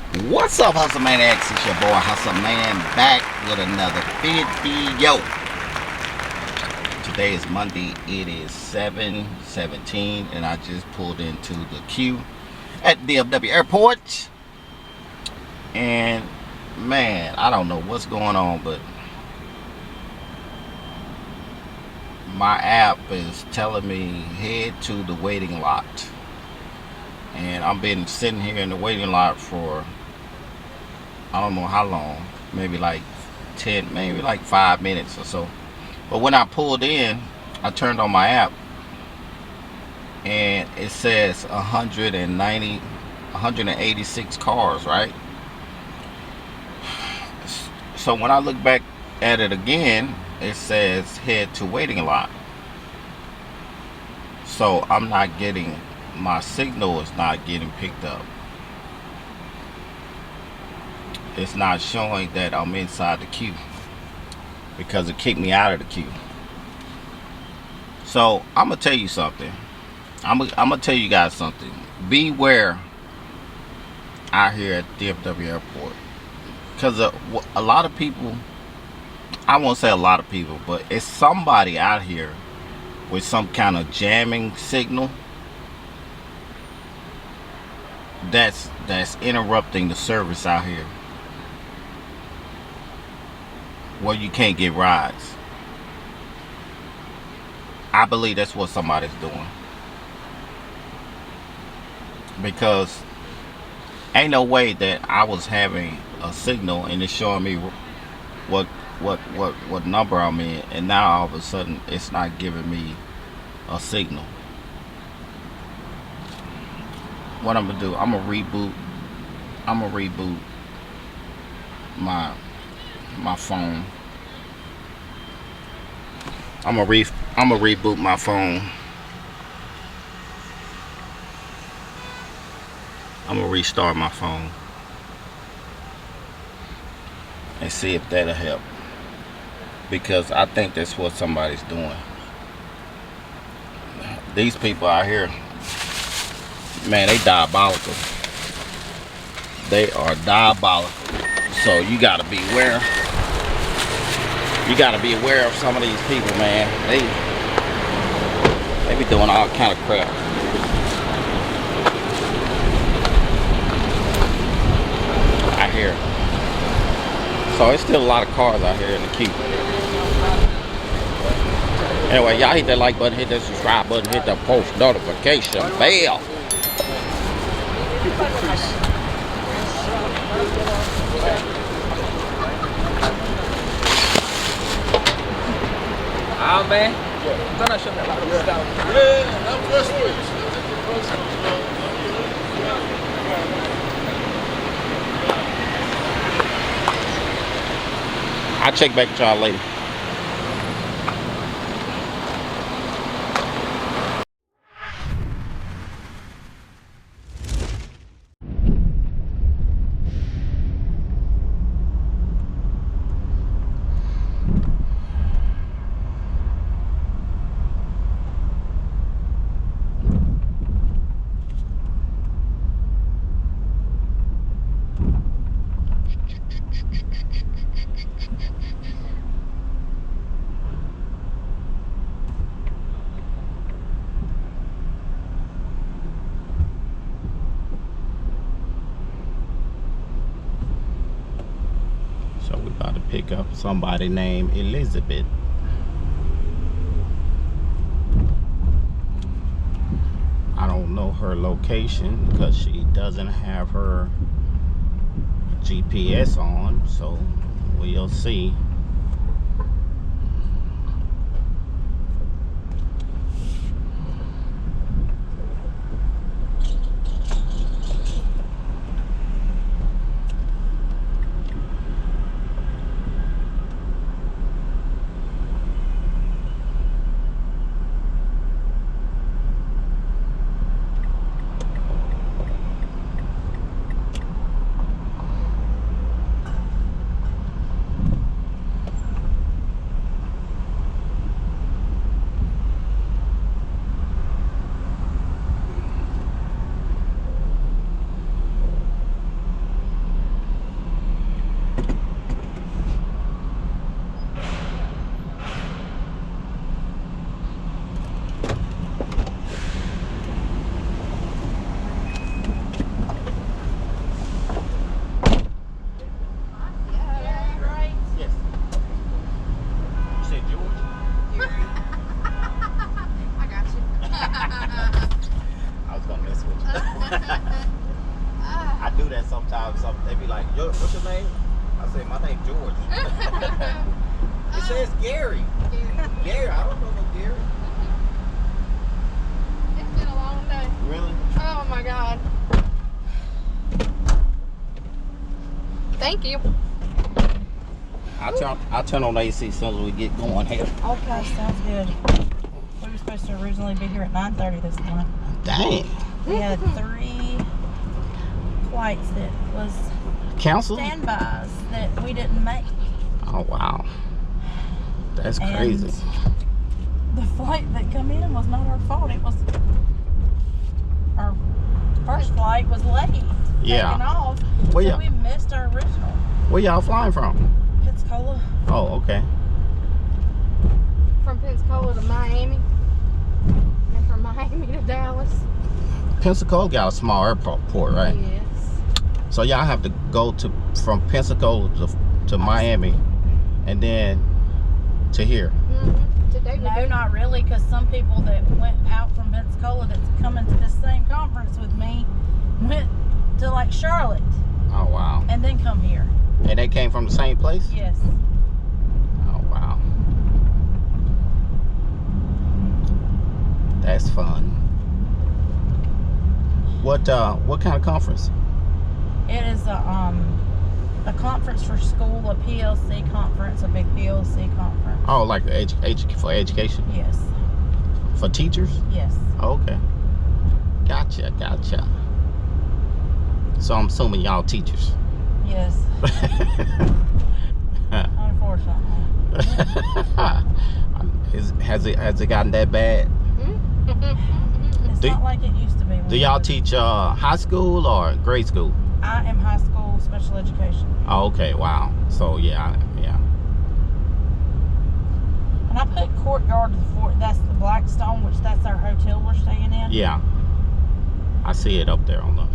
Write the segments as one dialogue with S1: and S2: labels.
S1: What's up, Hustle Maniacs? It's your boy Hustle Man back with another video. Today is Monday. It is 7:17 and I just pulled into the queue at DFW Airport. And man, I don't know what's going on, but my app is telling me head to the waiting lot. And I've been sitting here in the waiting lot for I don't know how long, maybe like 10, maybe like 5 minutes or so. But when I pulled in, I turned on my app and it says 186 cars, right? So when I look back at it again, it says head to waiting lot. So I'm not getting, my signal is not getting picked up. It's not showing that I'm inside the queue because it kicked me out of the queue. So I'm gonna tell you something. I'm gonna tell you guys something. Beware out here at DFW Airport, because a lot of people, I won't say a lot of people, but it's somebody out here with some kind of jamming signal that's interrupting the service out here, where you can't get rides. I believe that's what somebody's doing, because ain't no way that I was having a signal and it's showing me what number I'm in, and now all of a sudden it's not giving me a signal. What I'm gonna do, I'm gonna reboot my phone. I'm gonna reboot my phone. I'm gonna restart my phone and see if that'll help, because I think that's what somebody's doing. These people out here, man, they diabolical. They are diabolical. So you gotta be aware. You gotta be aware of some of these people, man. They be doing all kind of crap. I hear. So it's still a lot of cars out here in the queue. Anyway, y'all hit that like button, hit that subscribe button, hit that post notification bell.
S2: Ah, man. Don't I show that like this down?
S1: I'll check back with y'all later. So we're about to pick up somebody named Elizabeth. I don't know her location because she doesn't have her GPS on, so we'll see. do that sometimes. They be like, "Yo, what's your name?" I say, "My name's George." It says Gary. Gary, I don't know no Gary.
S3: It's been a long day.
S1: Really?
S3: Oh my God. Thank you.
S1: I'll turn on the AC as soon as we get going here.
S4: Okay, sounds good. We were supposed to originally be here at 9:30 this morning.
S1: Dang.
S4: We had 3 flights that was
S1: Cancel?
S4: standbys that we didn't make.
S1: Oh, wow. That's
S4: And
S1: crazy.
S4: the flight that come in was not our fault. It was our first flight was late.
S1: Yeah.
S4: Taking off.
S1: Where
S4: So
S1: y'all-
S4: we missed our original.
S1: Where y'all flying from?
S4: Pensacola.
S1: Oh, okay.
S3: From Pensacola to Miami. And from Miami to Dallas.
S1: Pensacola got a small airport, right?
S3: Yes.
S1: So y'all have to go from Pensacola to Miami, and then to here.
S3: Today we
S4: No,
S3: do.
S4: not really, because some people that went out from Pensacola that's coming to this same conference with me went to like Charlotte
S1: Oh, wow.
S4: and then come here.
S1: And they came from the same place?
S4: Yes.
S1: Oh, wow. That's fun. What kind of conference?
S4: It is a conference for school, a PLC conference, a big PLC conference.
S1: Oh, like for education?
S4: Yes.
S1: For teachers?
S4: Yes.
S1: Okay. Gotcha. So I'm assuming y'all teachers.
S4: Yes. Unfortunately.
S1: Has it gotten that bad?
S4: It's
S1: Do-
S4: not like it used to be.
S1: Do y'all teach high school or grade school?
S4: I am high school special education.
S1: Oh, okay. Wow. So yeah.
S4: And I put courtyard for that's the Blackstone, which that's our hotel we're staying in.
S1: Yeah. I see it up there on the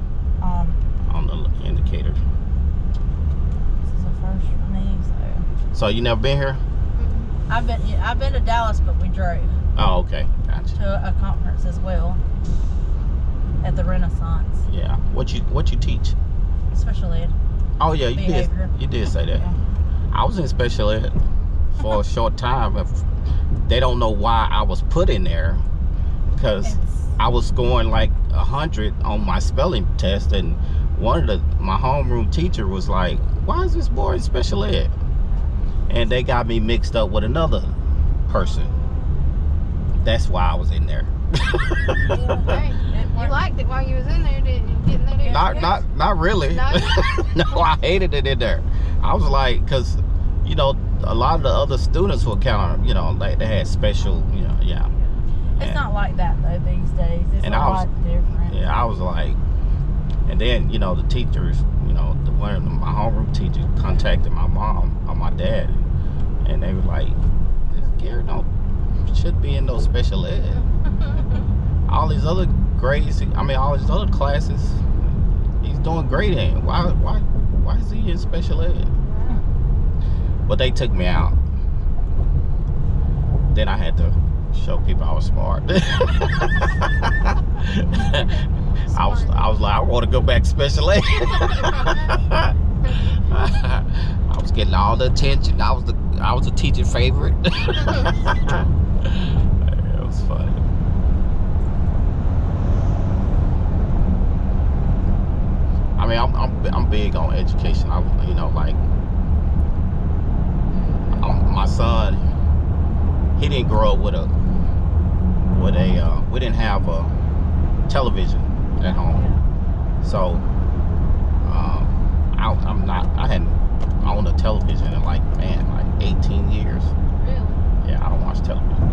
S1: indicator.
S4: This is a first for me,
S1: So you never been here?
S4: so I've been to Dallas, but we drove
S1: Oh, okay. Gotcha.
S4: to a conference as well at the Renaissance
S1: Yeah. What you teach?
S4: special ed.
S1: Oh yeah,
S4: Behavior.
S1: you did say that.
S4: Yeah.
S1: I was in special ed for a short time. They don't know why I was put in there because I was scoring like 100 on my spelling test, and my homeroom teacher was like, "Why is this boy in special ed?" And they got me mixed up with another person. That's why I was in there.
S3: Hey, you liked it while you was in there, didn't you? Getting there.
S1: Not really.
S3: No?
S1: No, I hated it in there. I was like, because a lot of the other students were kind of like they had special yeah.
S4: It's not like that though these days. It's
S1: And
S4: a
S1: I was-
S4: lot different.
S1: Yeah, I was like, and then the teachers, one of my homeroom teachers contacted my mom or my dad, and they were like, "This Gary should be in those special ed. All these other grades, all these other classes, he's doing great in. Why is he in special ed?" But they took me out. Then I had to show people I was smart. I was like, I want to go back to special ed. I was getting all the attention. I was a teacher favorite. It was funny. I'm big on education. My son, he didn't grow up with we didn't have a television at home. So I hadn't owned a television in like 18 years.
S3: Really?
S1: Yeah, I don't watch television.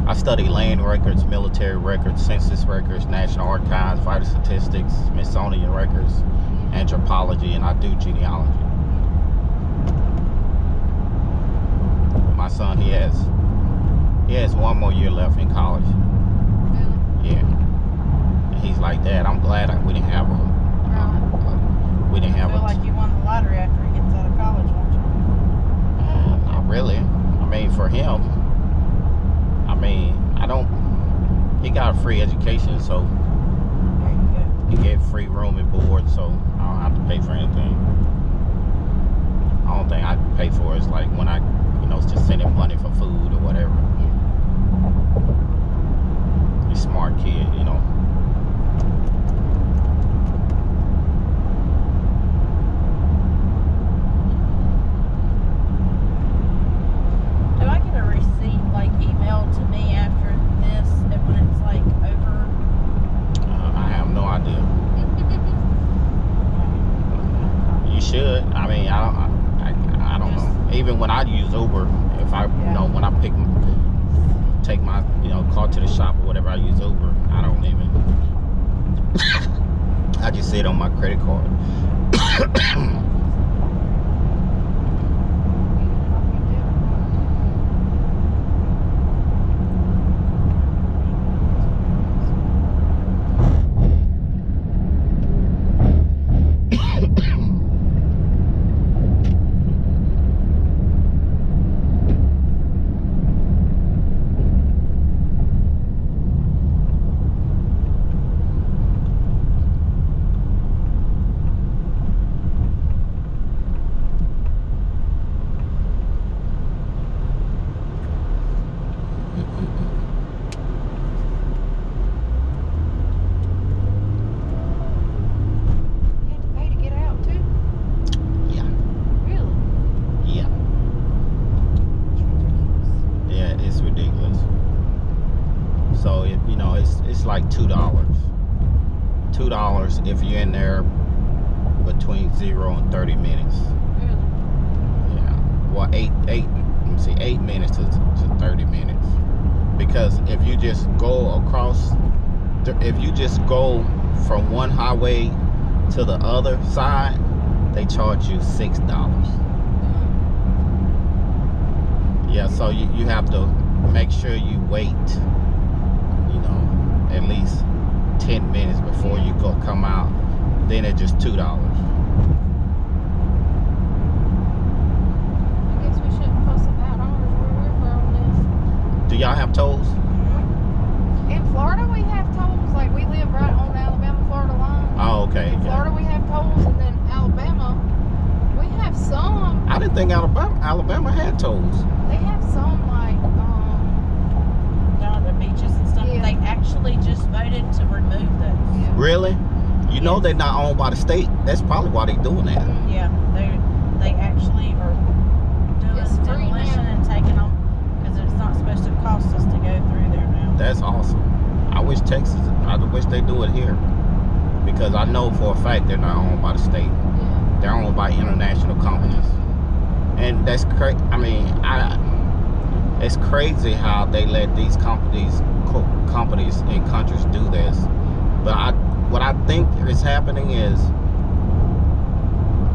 S1: I study land records, military records, census records, National Archives, vital statistics, Smithsonian records, anthropology, and I do genealogy. My son, he has 1 more year left in college.
S3: Really?
S1: Yeah. And he's like, "Dad, I'm glad we didn't have
S4: I feel like you won the lottery after he gets out of college, won't you?
S1: Not really. For him, he got a free education, so
S4: There you go.
S1: he gave get free room and board, so I don't have to pay for anything. The only thing I pay for is like when I, just sending money for food or whatever. You're a smart kid,
S4: Do I get a receipt like emailed to me after this and when it's like over?
S1: I have no idea. You should. I mean, I don't know. Even when I use Uber, if I, when I take my, car to the shop or whatever, I use Uber. I don't even. I just see it on my credit card. Like $2 if you're in there between 0 and 30 minutes. Yeah, well, 8 minutes to 30 minutes, because if you just go across, if you just go from one highway to the other side, they charge you $6. Yeah, so you have to make sure you wait at least 10 minutes before you come out. Then it's just $2.
S3: I guess we shouldn't fuss about ours where we're from this.
S1: Do y'all have tolls?
S3: In Florida we have tolls. Like we live right on the Alabama-Florida line.
S1: Oh, okay.
S3: In Florida we have tolls, and then Alabama we have some.
S1: I didn't think Alabama had tolls.
S3: They have some
S4: down at the beaches and stuff.
S3: Yeah.
S4: They actually just voted to remove those.
S3: Yeah.
S1: Really? You know they're not owned by the state. That's probably why they're doing that.
S4: Yeah, they actually are doing demolition and taking them because it's not supposed to cost us to go through there now.
S1: That's awesome. I wish they do it here, because I know for a fact they're not owned by the state.
S3: Yeah.
S1: They're owned by international companies, and that's crazy. I mean, it's crazy how they let these companies and countries do this. But what I think is happening is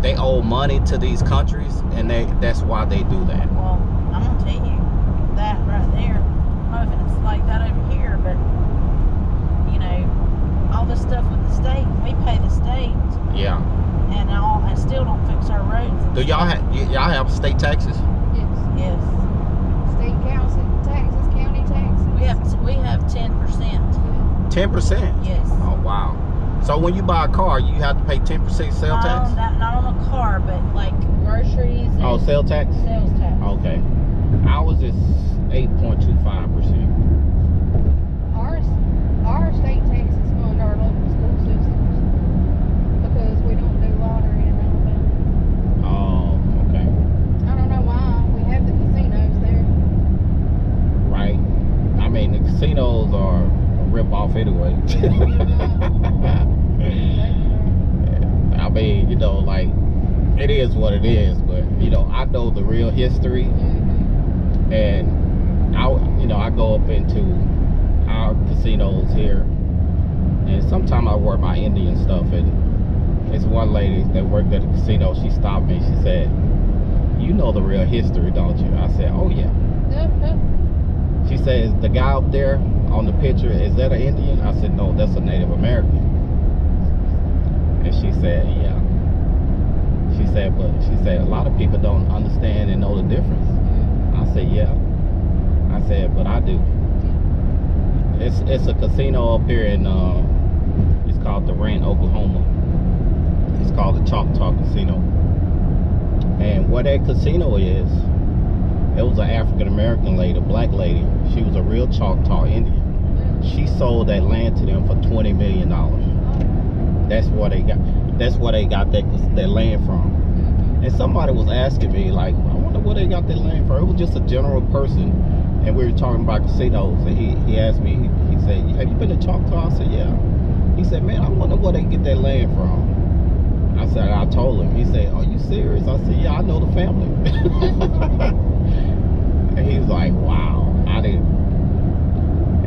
S1: they owe money to these countries, and that's why they do that.
S4: Well, I'm gonna tell you that right there. I don't know if it's like that over here, but all this stuff with the state, we pay the state.
S1: Yeah.
S4: And still don't fix our roads.
S1: Do y'all have state taxes?
S3: Yes.
S4: Yes.
S3: State council taxes, county taxes.
S4: We have 10%.
S1: 10%?
S4: Yes.
S1: Oh, wow. So when you buy a car, you have to pay 10% sales tax?
S4: Not on a car, but like groceries. And
S1: sales tax?
S4: Sales tax.
S1: Okay. Ours is 8.25%.
S3: Our state taxes fund our local school systems because we don't do lottery in Alabama.
S1: Oh, okay.
S3: I don't know why. We have the casinos there.
S1: Right. I mean, the casinos are a rip-off anyway. I mean, like, it is what it is, but, I know the real history, and I go up into our casinos here, and sometimes I wear my Indian stuff, and it's one lady that worked at the casino. She stopped me. She said, "You know the real history, don't you?" I said, "Oh yeah." She says, "The guy up there on the picture, is that an Indian?" I said, "No, that's a Native American." And she said, "Yeah." She said, a lot of people don't understand and know the difference. I said, "Yeah." I said, "But I do." It's a casino up here in it's called Durant, Oklahoma. It's called the Choctaw Casino. And what that casino is, it was an African American lady, a black lady. She was a real Choctaw Indian. She sold that land to them for $20 million. That's where they got that land from. And somebody was asking me, like, I wonder where they got that land from. It was just a general person, and we were talking about casinos. And he asked me, he said, have you been to Choctaw? I said, yeah. He said, man, I wonder where they get that land from. I said, I told him. He said, are you serious? I said, yeah, I know the family. And he was like, wow, I didn't.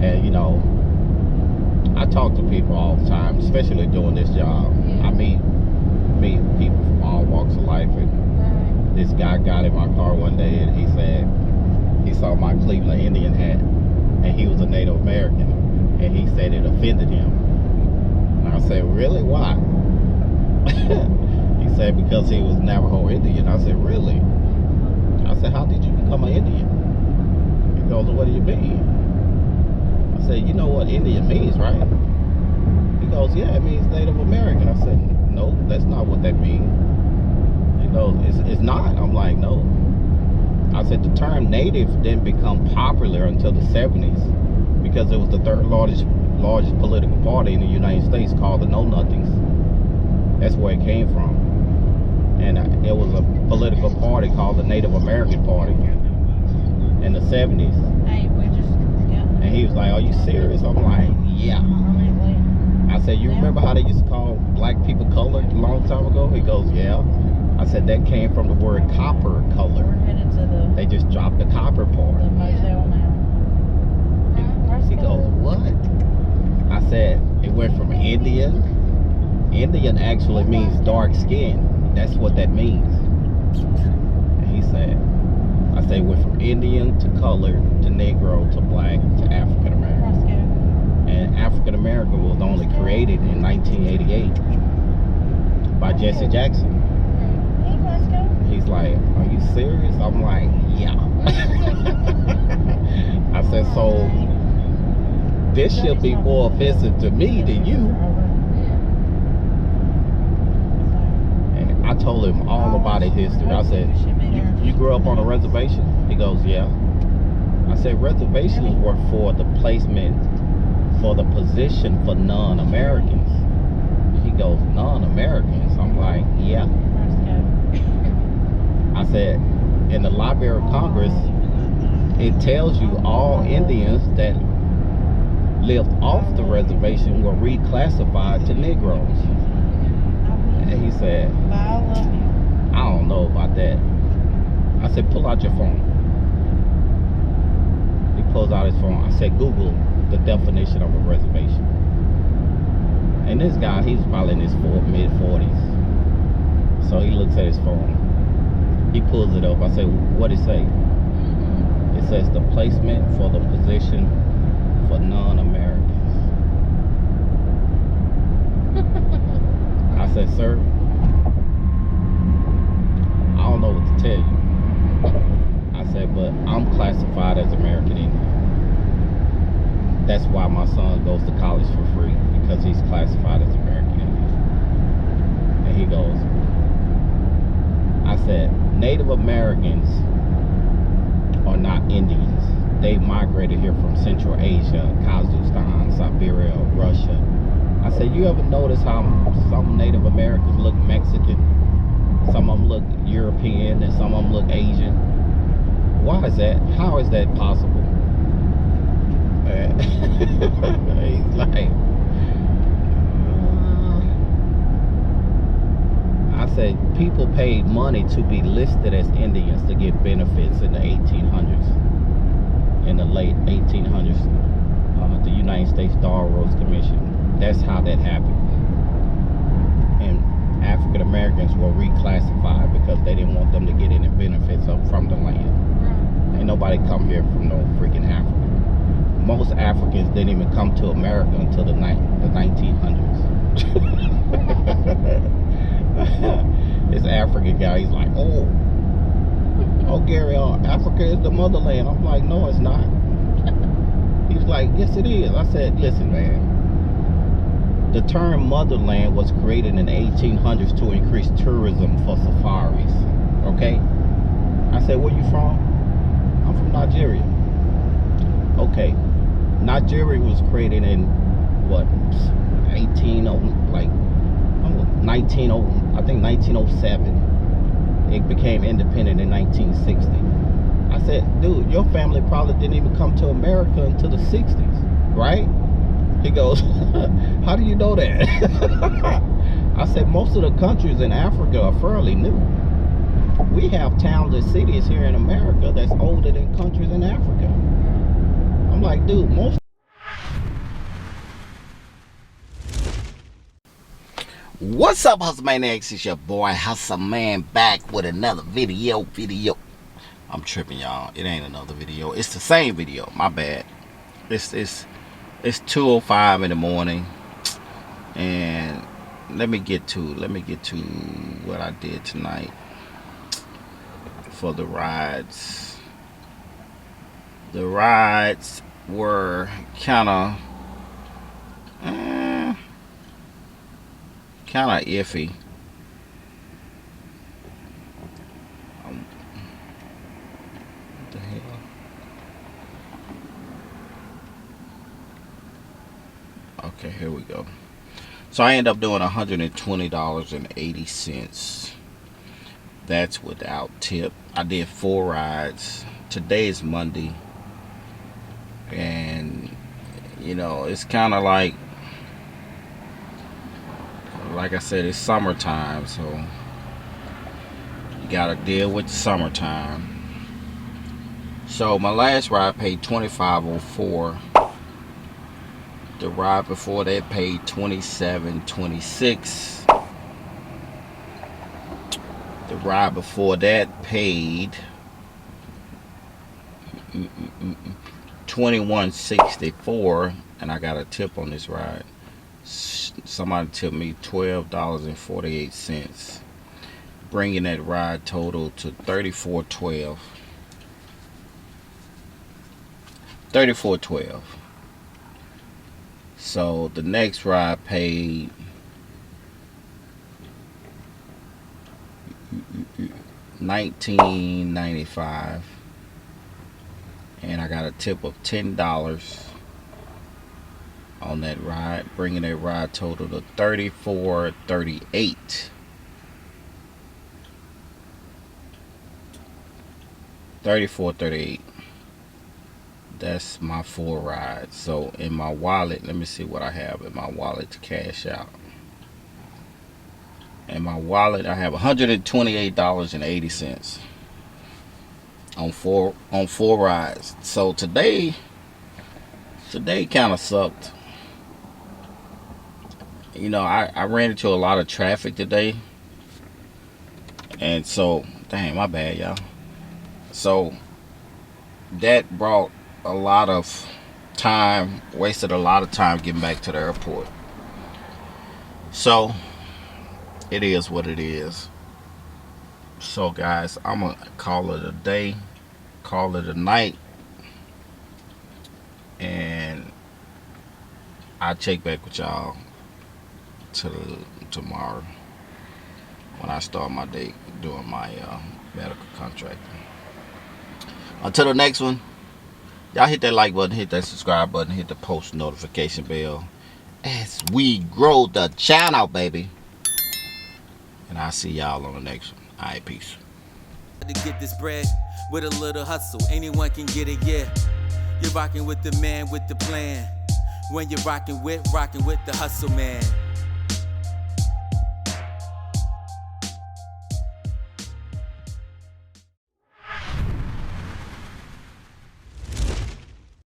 S1: And you know, I talk to people all the time, especially doing this job. I meet people from all walks of life. And this guy got in my car one day and he said he saw my Cleveland Indian hat, and he was a Native American, and he said it offended him. And I said, really? Why? He said because he was Navajo Indian. I said, really? I said, how did you become an Indian? He goes, what do you mean? I said, you know what Indian means, right? He goes, yeah, it means Native American. I said, no, that's not what that means. He goes, it's not. I'm like, no. I said, the term Native didn't become popular until the 70s because it was the third largest political party in the United States, called the Know Nothings. That's where it came from. And it was a political party called the Native American Party in the 70s.
S4: Hey, we just, yeah.
S1: And he was like, are you serious? I'm like, yeah. I said, you remember how they used to call black people colored a long time ago? He goes, yeah. I said, that came from the word copper color.
S4: We're headed to the
S1: They just dropped the copper part.
S4: the motel now.
S1: He goes, what? I said, it went from Indian. Indian actually means dark skin. That's what that means. And he said, I say, went from Indian to colored to Negro to black to African American. And African American was only created in 1988 by Jesse Jackson.
S4: Hey, Glasgow.
S1: He's like, are you serious? I'm like, yeah. I said, so this should be more offensive to me than you. I told him all about his history. I said, you grew up on a reservation? He goes, yeah. I said, reservations were for the placement, for the position for non-Americans. He goes, non-Americans? I'm like, yeah. I said, in the Library of Congress, it tells you all Indians that lived off the reservation were reclassified to Negroes. And he said,
S4: I love you.
S1: I don't know about that. I said, pull out your phone. He pulls out his phone. I said, Google the definition of a reservation. And this guy, he's probably in his mid-40s. So he looks at his phone. He pulls it up. I said, what'd it say? It says the placement for the position for non-Americans. I said, sir, I don't know what to tell you. I said, but I'm classified as American Indian. That's why my son goes to college for free, because he's classified as American Indian. And he goes, I said, Native Americans are not Indians. They migrated here from Central Asia, Kazakhstan, Siberia, Russia. I said, you ever notice how some Native Americans look Mexican? Some of them look European and some of them look Asian. Why is that? How is that possible? He's like, I said, people paid money to be listed as Indians to get benefits in the 1800s. In the late 1800s, the United States Dog Roads Commission. That's how that happened. And African Americans were reclassified because they didn't want them to get any benefits up from the land. Ain't nobody come here from no freaking Africa. Most Africans didn't even come to America until the 1900s. This African guy, he's like, oh Gary, Africa is the motherland. I'm like, no, it's not. He's like, yes, it is. I said, listen, man. The term motherland was created in the 1800s to increase tourism for safaris. Okay? I said, where you from? I'm from Nigeria. Okay. Nigeria was created in what? 1907. It became independent in 1960. I said, dude, your family probably didn't even come to America until the 60s, right? He goes, how do you know that? I said, most of the countries in Africa are fairly new. We have towns and cities here in America that's older than countries in Africa. I'm like, dude, most. What's up, Hustle Maniacs? It's your boy Hustle Man back with another video. I'm tripping, y'all. It ain't another video. It's the same video. My bad. It's 2:05 in the morning, and let me get to what I did tonight for the rides. The rides were kind of iffy. What the hell? Okay, here we go. So I end up doing $120.80. That's without tip. I did 4 rides. Today is Monday, and you know, it's kind of like I said, it's summertime, so you gotta deal with the summertime. So my last ride paid $25.04. The ride before that paid $27.26. The ride before that paid $21.64, and I got a tip on this ride. Somebody tipped me $12.48, bringing that ride total to $34.12. $34.12. So the next ride paid $19.95, and I got a tip of $10 on that ride, bringing that ride total to $34.38. $34.38. That's my 4 rides. So in my wallet, let me see what I have in my wallet to cash out. In my wallet, I have $128.80 on four rides. So today kind of sucked. You know, I ran into a lot of traffic today, and so dang, my bad, y'all. So that brought a lot of time, wasted a lot of time getting back to the airport. So it is what it is. So guys, I'm gonna call it a day, call it a night, and I'll check back with y'all tomorrow when I start my day doing my medical contracting. Until the next one, y'all hit that like button, hit that subscribe button, hit the post notification bell as we grow the channel, baby. And I'll see y'all on the next one. Alright, peace.
S5: To get this bread with a little hustle, anyone can get it, yeah. You're rocking with the man with the plan. When you're rocking with the hustle man.